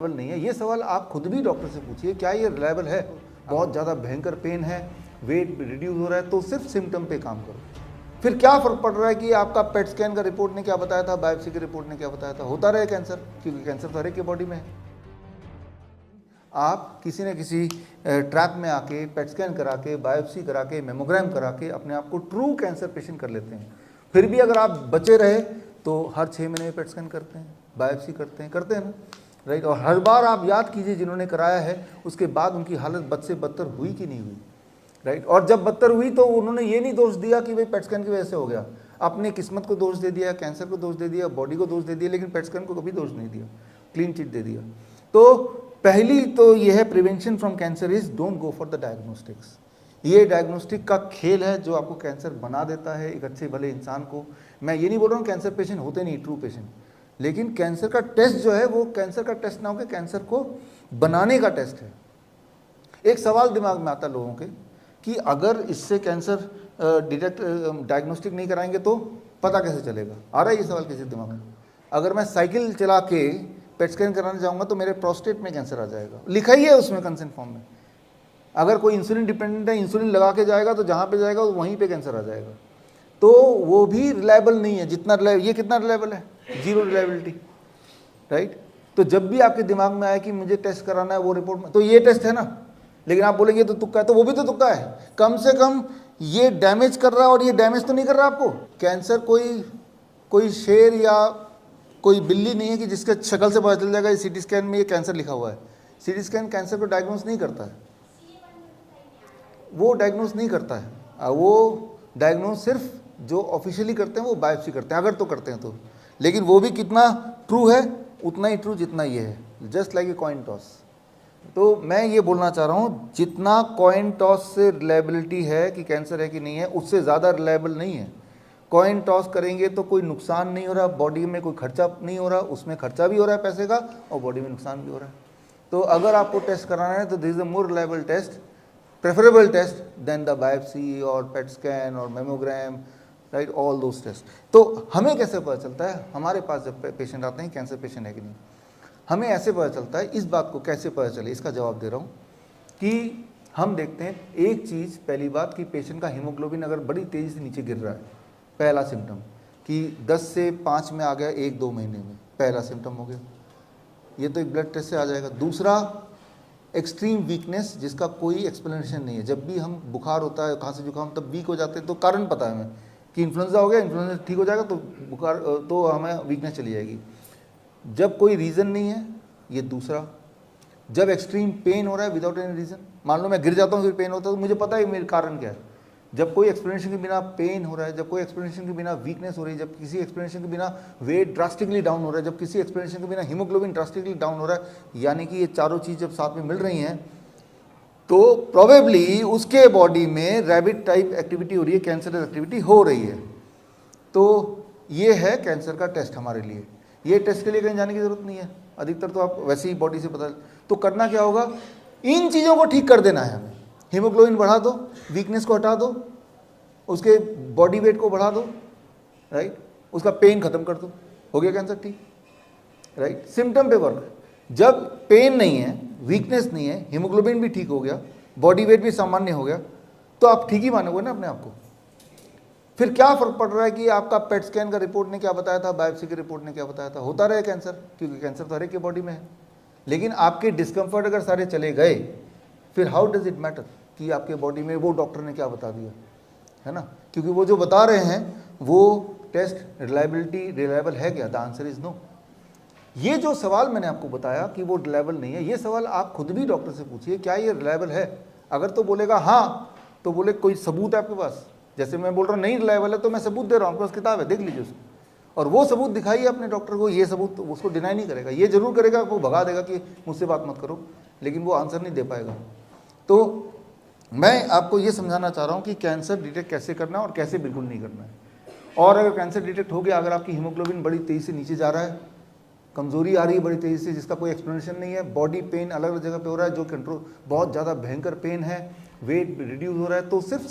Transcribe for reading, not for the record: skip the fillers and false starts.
नहीं है। ये सवाल आप खुद भी डॉक्टर से पूछिए, क्या ये रिलायबल है? बहुत ज़्यादा भयंकर पेन है, वेट रिड्यूस हो रहा है, तो सिर्फ सिम्टम पे काम करो। फिर क्या फ़र्क पड़ रहा है कि आपका पेट स्कैन का रिपोर्ट ने क्या बताया था, बायोप्सी की रिपोर्ट ने क्या बताया था? होता रहे कैंसर, क्योंकि कैंसर तो हर एक के बॉडी में है। आप किसी न किसी ट्रैप में आके पेट स्कैन करा के, बायोप्सी करा के, मेमोग्राम करा के अपने आप को ट्रू कैंसर पेशेंट कर लेते हैं। फिर भी अगर आप बचे रहे तो हर 6 महीने में पेट स्कैन करते हैं, बायोप्सी करते हैं ना, राइट। और हर बार आप याद कीजिए जिन्होंने कराया है उसके बाद उनकी हालत बद से बदतर हुई कि नहीं हुई, राइट। और जब बदतर हुई तो उन्होंने ये नहीं दोष दिया कि भाई पेट स्कैन की वजह से हो गया, अपने किस्मत को दोष दे दिया, कैंसर को दोष दे दिया, बॉडी को दोष दे दिया, लेकिन पेट स्कैन को कभी दोष नहीं दिया, क्लीन चिट दे दिया। तो पहली तो ये है, prevention from cancer is don't go for the diagnostics. ये डायग्नोस्टिक का खेल है जो आपको कैंसर बना देता है एक अच्छे भले इंसान को। मैं ये नहीं बोल रहा हूँ कैंसर पेशेंट होते नहीं ट्रू पेशेंट, लेकिन कैंसर का टेस्ट जो है वो कैंसर का टेस्ट ना होकर कैंसर को बनाने का टेस्ट है। एक सवाल दिमाग में आता है लोगों के कि अगर इससे कैंसर डायग्नोस्टिक नहीं कराएंगे तो पता कैसे चलेगा? आ रहा है ये सवाल किसी दिमाग में? अगर मैं साइकिल चला के पेट स्कैन कराने जाऊंगा तो मेरे प्रोस्टेट में कैंसर आ जाएगा, लिखा ही है उसमें कंसेंट फॉर्म में। अगर कोई इंसुलिन डिपेंडेंट है, इंसुलिन लगा के जाएगा तो जहाँ पे जाएगा वहीं पे कैंसर आ जाएगा। तो वो भी रिलायबल नहीं है जितना ये कितना रिलायबल है? Zero reliability, right. तो जब भी आपके दिमाग में आए कि मुझे टेस्ट कराना है वो रिपोर्ट में, तो ये टेस्ट है ना, लेकिन आप बोलेंगे तो तुक्का है, तो वो भी तो तुक्का है। कम से कम ये डैमेज कर रहा है और ये डैमेज तो नहीं कर रहा आपको। कैंसर कोई शेर या कोई बिल्ली नहीं है कि जिसके शक्ल से पता चल जाएगा सीटी स्कैन में ये कैंसर लिखा हुआ है। सीटी स्कैन कैंसर को डायग्नोस नहीं करता है, वो डायग्नोस नहीं करता है। वो डायग्नोस सिर्फ जो ऑफिशियली करते हैं वो बायोप्सी करते हैं, अगर तो करते हैं तो। लेकिन वो भी कितना ट्रू है? उतना ही ट्रू जितना ये है, just like a coin toss. तो मैं ये बोलना चाह रहा हूँ, जितना कॉइन टॉस से रिलायबिलिटी है कि कैंसर है कि नहीं है, उससे ज़्यादा रिलायबल नहीं है। कॉइन टॉस करेंगे तो कोई नुकसान नहीं हो रहा, बॉडी में कोई खर्चा नहीं हो रहा, उसमें खर्चा भी हो रहा है पैसे का और बॉडी में नुकसान भी हो रहा है। तो अगर आपको टेस्ट कराना है तो this is a more reliable test, preferable test than the biopsy और पेट स्कैन और mammogram, right, all those test. तो हमें कैसे पता चलता है? हमारे पास जब पेशेंट आते हैं कैंसर पेशेंट है कि नहीं, हमें ऐसे पता चलता है। इस बात को कैसे पता चले, इसका जवाब दे रहा हूँ कि हम देखते हैं एक चीज़, पहली बात कि पेशेंट का हीमोग्लोबिन अगर बड़ी तेज़ी से नीचे गिर रहा है, पहला सिम्टम कि 10 से 5 में आ गया 1-2 महीने में, पहला सिम्टम हो गया, ये तो एक ब्लड टेस्ट से आ जाएगा। दूसरा, एक्सट्रीम वीकनेस जिसका कोई एक्सप्लेनेशन नहीं है। जब भी हम बुखार होता है, खांसी जुकाम, तब वीक हो जाते हैं तो कारण पता है हमें कि इन्फ्लुएंजा हो गया, इन्फ्लुएंजा ठीक हो जाएगा तो बुखार, तो हमें वीकनेस चली जाएगी। जब कोई रीज़न नहीं है, ये दूसरा। जब एक्सट्रीम पेन हो रहा है विदाउट एनी रीज़न, मान लो मैं गिर जाता हूँ फिर पेन होता है तो मुझे पता है मेरे कारण क्या है। जब कोई एक्सप्लेनेशन के बिना पेन हो रहा है, जब कोई एक्सप्लेनेशन के बिना वीकनेस हो रही है, जब किसी एक्सप्लेनेशन के बिना वेट ड्रास्टिकली डाउन हो रहा है, जब किसी एक्सप्लेनेशन के बिना हीमोग्लोबिन ड्रास्टिकली डाउन हो रहा है, यानी कि ये चारों चीज़ जब साथ में मिल रही हैं तो प्रोबेबली उसके बॉडी में रैबिट टाइप एक्टिविटी हो रही है, कैंसरस एक्टिविटी हो रही है। तो ये है कैंसर का टेस्ट हमारे लिए। ये टेस्ट के लिए कहीं जाने की ज़रूरत नहीं है, अधिकतर तो आप वैसे ही बॉडी से पता। तो करना क्या होगा? इन चीज़ों को ठीक कर देना है हमें। हीमोग्लोबिन बढ़ा दो, वीकनेस को हटा दो, उसके बॉडी वेट को बढ़ा दो, राइट, उसका पेन खत्म कर दो, हो गया कैंसर ठीक, राइट। सिम्टम पे वर्क। जब पेन नहीं है, वीकनेस नहीं है, हीमोग्लोबिन भी ठीक हो गया, बॉडी वेट भी सामान्य हो गया, तो आप ठीक ही मानोगे ना अपने आप को। फिर क्या फ़र्क पड़ रहा है कि आपका पेट स्कैन का रिपोर्ट ने क्या बताया था, बायोप्सी की रिपोर्ट ने क्या बताया था? होता रहे कैंसर, क्योंकि कैंसर तो हर एक के बॉडी में है। लेकिन आपके डिस्कम्फर्ट अगर सारे चले गए, फिर हाउ डज इट मैटर कि आपके बॉडी में वो डॉक्टर ने क्या बता दिया, है ना? क्योंकि वो जो बता रहे हैं वो टेस्ट रिलायबल है क्या? The answer is no. ये जो सवाल मैंने आपको बताया कि वो रिलायबल नहीं है, ये सवाल आप खुद भी डॉक्टर से पूछिए, क्या ये रिलायबल है? अगर तो बोलेगा हाँ, तो बोले कोई सबूत है आपके पास? जैसे मैं बोल रहा हूँ नहीं रिलायबल है तो मैं सबूत दे रहा हूँ, आपके पास किताब है, देख लीजिए उसको, और वो सबूत दिखाइए अपने डॉक्टर को। ये सबूत उसको डिनाई नहीं करेगा, ये जरूर करेगा, वो भगा देगा कि मुझसे बात मत करो, लेकिन वो आंसर नहीं दे पाएगा। तो मैं आपको ये समझाना चाह रहा हूँ कि कैंसर डिटेक्ट कैसे करना है और कैसे बिल्कुल नहीं करना है। और अगर कैंसर डिटेक्ट हो गया, अगर आपकी हीमोग्लोबिन बड़ी तेज़ी से नीचे जा रहा है, कमजोरी आ रही है बड़ी तेज़ी से जिसका कोई एक्सप्लेनेशन नहीं है, बॉडी पेन अलग अलग जगह पे हो रहा है जो कंट्रोल, बहुत ज़्यादा भयंकर पेन है, वेट रिड्यूस हो रहा है, तो सिर्फ